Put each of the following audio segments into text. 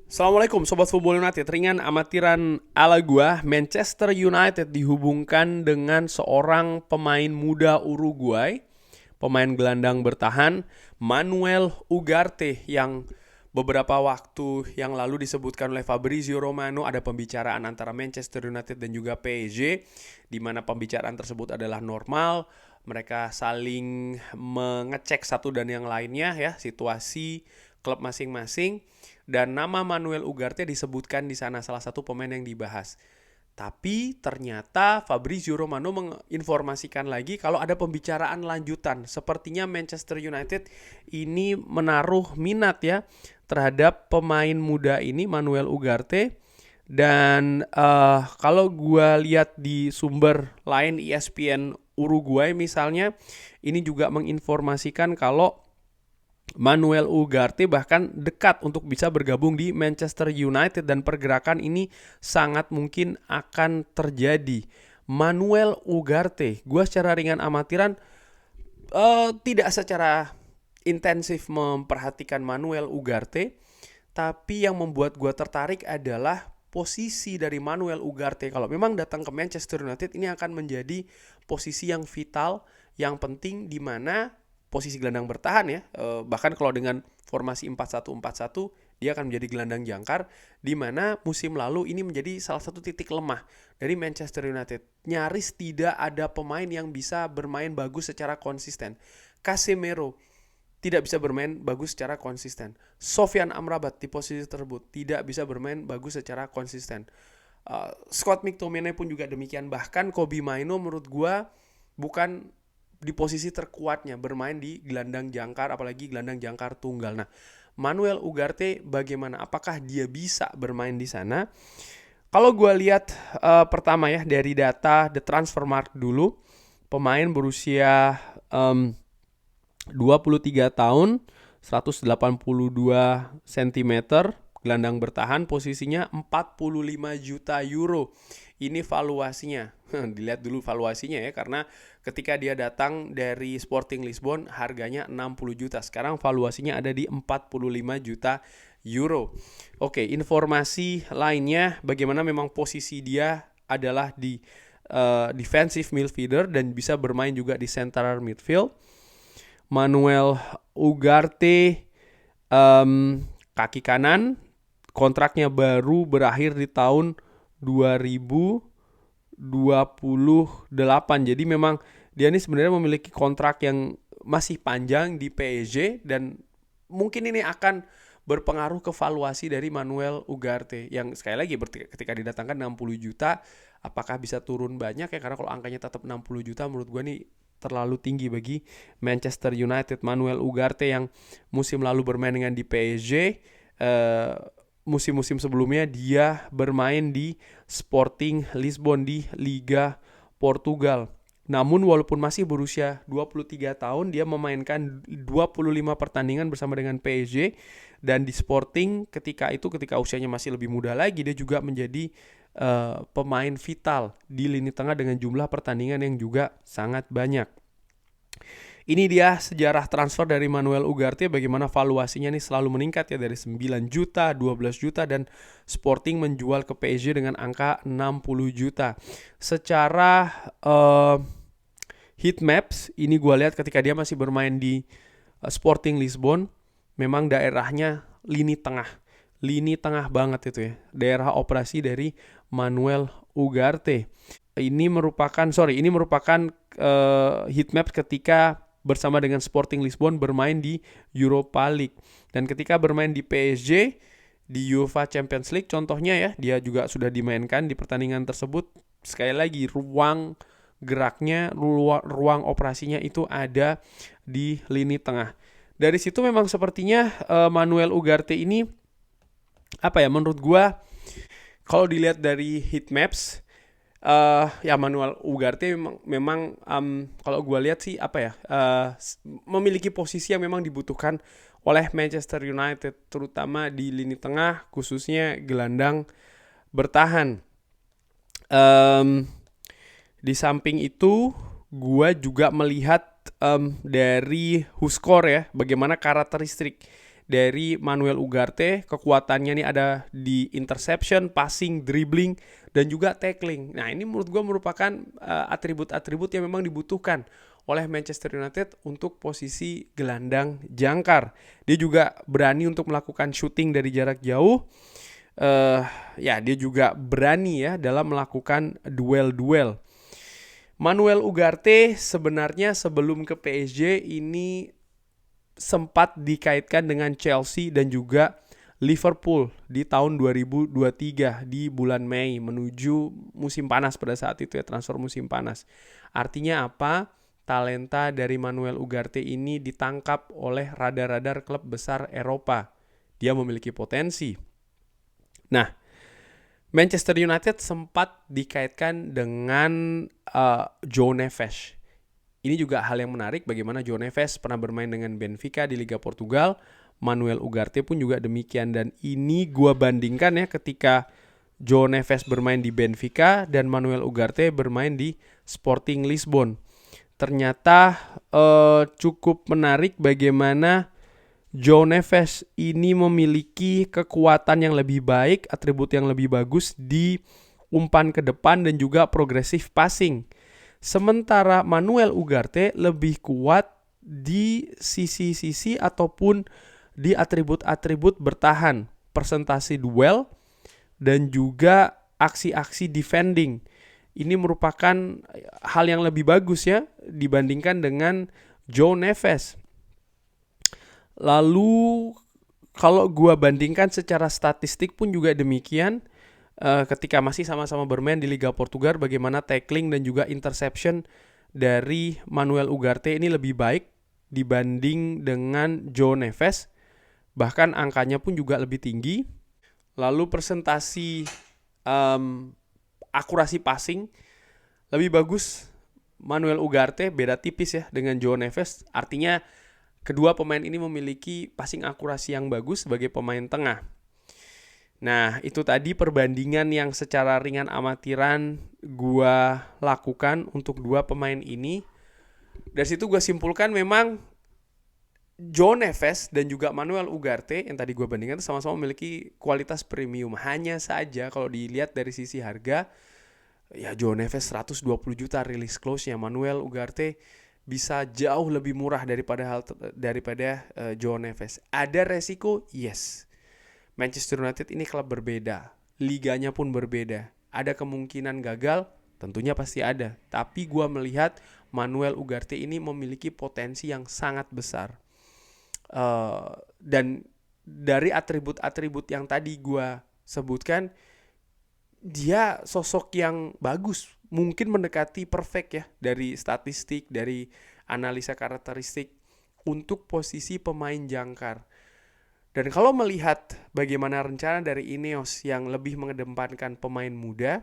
Assalamualaikum Sobat Football United. Ringan amatiran ala gua, Manchester United dihubungkan dengan seorang pemain muda Uruguay, pemain gelandang bertahan, Manuel Ugarte, yang beberapa waktu yang lalu disebutkan oleh Fabrizio Romano ada pembicaraan antara Manchester United dan juga PSG, di mana pembicaraan tersebut adalah normal. Mereka saling mengecek satu dan yang lainnya ya, situasi klub masing-masing, dan nama Manuel Ugarte disebutkan di sana, salah satu pemain yang dibahas. Tapi ternyata Fabrizio Romano menginformasikan lagi kalau ada pembicaraan lanjutan. Sepertinya Manchester United ini menaruh minat ya terhadap pemain muda ini, Manuel Ugarte. Dan kalau gue lihat di sumber lain, ESPN Uruguay misalnya, ini juga menginformasikan kalau Manuel Ugarte bahkan dekat untuk bisa bergabung di Manchester United, dan pergerakan ini sangat mungkin akan terjadi. Manuel Ugarte, gue secara ringan amatiran tidak secara intensif memperhatikan Manuel Ugarte, tapi yang membuat gue tertarik adalah posisi dari Manuel Ugarte. Kalau memang datang ke Manchester United, ini akan menjadi posisi yang vital, yang penting, di mana posisi gelandang bertahan ya. Bahkan kalau dengan formasi 4-1-4-1, dia akan menjadi gelandang jangkar, di mana musim lalu ini menjadi salah satu titik lemah dari Manchester United. Nyaris tidak ada pemain yang bisa bermain bagus secara konsisten. Casemiro tidak bisa bermain bagus secara konsisten. Sofyan Amrabat di posisi tersebut tidak bisa bermain bagus secara konsisten. Scott McTominay pun juga demikian. Bahkan Kobbie Mainoo menurut gue bukan di posisi terkuatnya bermain di gelandang jangkar, apalagi gelandang jangkar tunggal. Nah, Manuel Ugarte bagaimana? Apakah dia bisa bermain di sana? Kalau gue lihat pertama ya dari data The Transfermarkt dulu, pemain berusia 23 tahun, 182 cm, gelandang bertahan, posisinya 45 juta euro. Ini valuasinya. Dilihat dulu valuasinya ya, karena ketika dia datang dari Sporting Lisbon harganya 60 juta. Sekarang valuasinya ada di 45 juta euro. Oke, informasi lainnya bagaimana memang posisi dia adalah di defensive midfielder dan bisa bermain juga di central midfield. Manuel Ugarte kaki kanan, kontraknya baru berakhir di tahun 2028. Jadi memang dia ini sebenarnya memiliki kontrak yang masih panjang di PSG, dan mungkin ini akan berpengaruh ke valuasi dari Manuel Ugarte, yang sekali lagi ketika didatangkan 60 juta, apakah bisa turun banyak ya, karena kalau angkanya tetap 60 juta menurut gue nih terlalu tinggi bagi Manchester United. Manuel Ugarte yang musim lalu bermain dengan di PSG, musim-musim sebelumnya dia bermain di Sporting Lisbon di Liga Portugal. Namun walaupun masih berusia 23 tahun, dia memainkan 25 pertandingan bersama dengan PSG, dan di Sporting ketika usianya masih lebih muda lagi, dia juga menjadi pemain vital di lini tengah dengan jumlah pertandingan yang juga sangat banyak. Ini dia sejarah transfer dari Manuel Ugarte, bagaimana valuasinya nih selalu meningkat ya, dari 9 juta, 12 juta, dan Sporting menjual ke PSG dengan angka 60 juta. Secara heat maps, ini gue lihat ketika dia masih bermain di Sporting Lisbon, memang daerahnya lini tengah banget itu ya, daerah operasi dari Manuel Ugarte. Ini merupakan heat map ketika bersama dengan Sporting Lisbon bermain di Europa League, dan ketika bermain di PSG di UEFA Champions League contohnya ya, dia juga sudah dimainkan di pertandingan tersebut. Sekali lagi, ruang geraknya, ruang operasinya itu ada di lini tengah. Dari situ memang sepertinya Manuel Ugarte ini menurut gua kalau dilihat dari heat maps, ya Manuel Ugarte memang kalau gue lihat sih memiliki posisi yang memang dibutuhkan oleh Manchester United, terutama di lini tengah, khususnya gelandang bertahan. Di samping itu, gue juga melihat dari WhoScored ya, bagaimana karakteristik dari Manuel Ugarte. Kekuatannya nih ada di interception, passing, dribbling, dan juga tackling. Nah, ini menurut gue merupakan atribut-atribut yang memang dibutuhkan oleh Manchester United untuk posisi gelandang jangkar. Dia juga berani untuk melakukan shooting dari jarak jauh. Dia juga berani ya dalam melakukan duel-duel. Manuel Ugarte sebenarnya sebelum ke PSG ini sempat dikaitkan dengan Chelsea dan juga Liverpool di tahun 2023 di bulan Mei menuju musim panas pada saat itu ya, transfer musim panas. Artinya apa? Talenta dari Manuel Ugarte ini ditangkap oleh radar-radar klub besar Eropa. Dia memiliki potensi. Nah, Manchester United sempat dikaitkan dengan João Neves. Ini juga hal yang menarik bagaimana João Neves pernah bermain dengan Benfica di Liga Portugal. Manuel Ugarte pun juga demikian. Dan ini gue bandingkan ya ketika João Neves bermain di Benfica dan Manuel Ugarte bermain di Sporting Lisbon. Ternyata cukup menarik bagaimana João Neves ini memiliki kekuatan yang lebih baik, atribut yang lebih bagus di umpan ke depan dan juga progressive passing. Sementara Manuel Ugarte lebih kuat di sisi-sisi ataupun di atribut-atribut bertahan, presentasi duel, dan juga aksi-aksi defending. Ini merupakan hal yang lebih bagus ya dibandingkan dengan João Neves. Lalu kalau gua bandingkan secara statistik pun juga demikian. Ketika masih sama-sama bermain di Liga Portugal, bagaimana tackling dan juga interception dari Manuel Ugarte ini lebih baik dibanding dengan João Neves. Bahkan angkanya pun juga lebih tinggi. Lalu presentasi akurasi passing lebih bagus Manuel Ugarte, beda tipis ya dengan João Neves. Artinya kedua pemain ini memiliki passing akurasi yang bagus sebagai pemain tengah. Nah, itu tadi perbandingan yang secara ringan amatiran gua lakukan untuk dua pemain ini. Dari situ gua simpulkan memang João Neves dan juga Manuel Ugarte yang tadi gua bandingkan sama-sama memiliki kualitas premium. Hanya saja kalau dilihat dari sisi harga, ya João Neves 120 juta rilis close-nya, Manuel Ugarte bisa jauh lebih murah daripada João Neves. Ada resiko? Yes. Manchester United ini klub berbeda, liganya pun berbeda. Ada kemungkinan gagal? Tentunya pasti ada. Tapi gue melihat Manuel Ugarte ini memiliki potensi yang sangat besar. Dan dari atribut-atribut yang tadi gue sebutkan, dia sosok yang bagus. Mungkin mendekati perfect ya dari statistik, dari analisa karakteristik untuk posisi pemain jangkar. Dan kalau melihat bagaimana rencana dari Ineos yang lebih mengedepankan pemain muda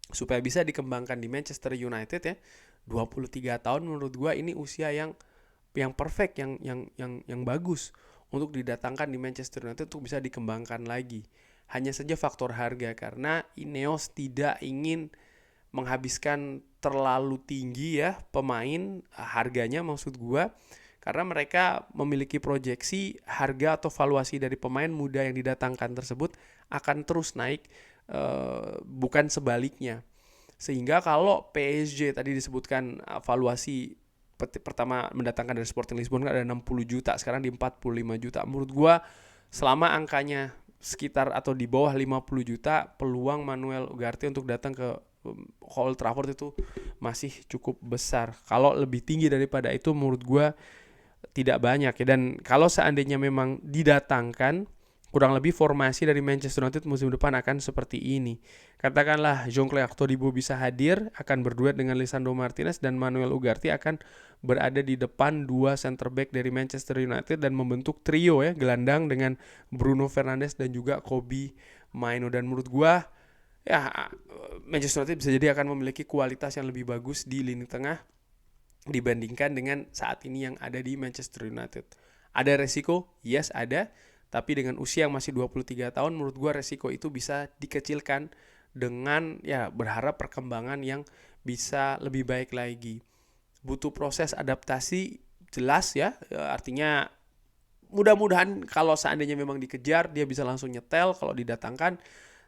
supaya bisa dikembangkan di Manchester United ya, 23 tahun menurut gua ini usia yang perfect, yang bagus untuk didatangkan di Manchester United untuk bisa dikembangkan lagi. Hanya saja faktor harga, karena Ineos tidak ingin menghabiskan terlalu tinggi ya pemain harganya, maksud gua. Karena mereka memiliki proyeksi harga atau valuasi dari pemain muda yang didatangkan tersebut akan terus naik, bukan sebaliknya. Sehingga kalau PSG tadi disebutkan valuasi pertama mendatangkan dari Sporting Lisbon ada 60 juta, sekarang di 45 juta. Menurut gua selama angkanya sekitar atau di bawah 50 juta, peluang Manuel Ugarte untuk datang ke Old Trafford itu masih cukup besar. Kalau lebih tinggi daripada itu menurut gua tidak banyak ya. Dan kalau seandainya memang didatangkan, kurang lebih formasi dari Manchester United musim depan akan seperti ini. Katakanlah Jean-Claude Todibo bisa hadir, akan berduet dengan Lisandro Martinez, dan Manuel Ugarte akan berada di depan dua center back dari Manchester United dan membentuk trio ya, gelandang dengan Bruno Fernandes dan juga Kobbie Mainoo. Dan menurut gua ya Manchester United bisa jadi akan memiliki kualitas yang lebih bagus di lini tengah dibandingkan dengan saat ini yang ada di Manchester United. Ada resiko? Yes, ada. Tapi dengan usia yang masih 23 tahun, menurut gue resiko itu bisa dikecilkan dengan ya berharap perkembangan yang bisa lebih baik lagi. Butuh proses adaptasi jelas ya, artinya mudah-mudahan kalau seandainya memang dikejar dia bisa langsung nyetel kalau didatangkan,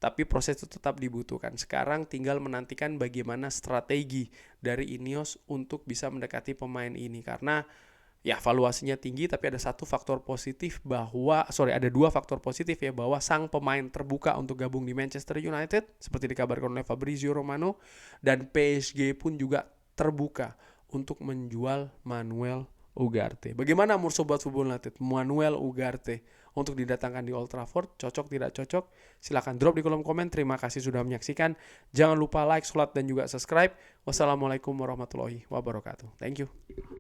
tapi proses itu tetap dibutuhkan. Sekarang tinggal menantikan bagaimana strategi dari Ineos untuk bisa mendekati pemain ini, karena ya valuasinya tinggi, tapi ada dua faktor positif ya, bahwa sang pemain terbuka untuk gabung di Manchester United seperti dikabarkan oleh Fabrizio Romano, dan PSG pun juga terbuka untuk menjual Manuel Ugarte. Bagaimana menurut Sobat Football United Manuel Ugarte untuk didatangkan di Old Trafford? Cocok tidak cocok? Silahkan drop di kolom komen. Terima kasih sudah menyaksikan. Jangan lupa like, sholat, dan juga subscribe. Wassalamualaikum warahmatullahi wabarakatuh. Thank you.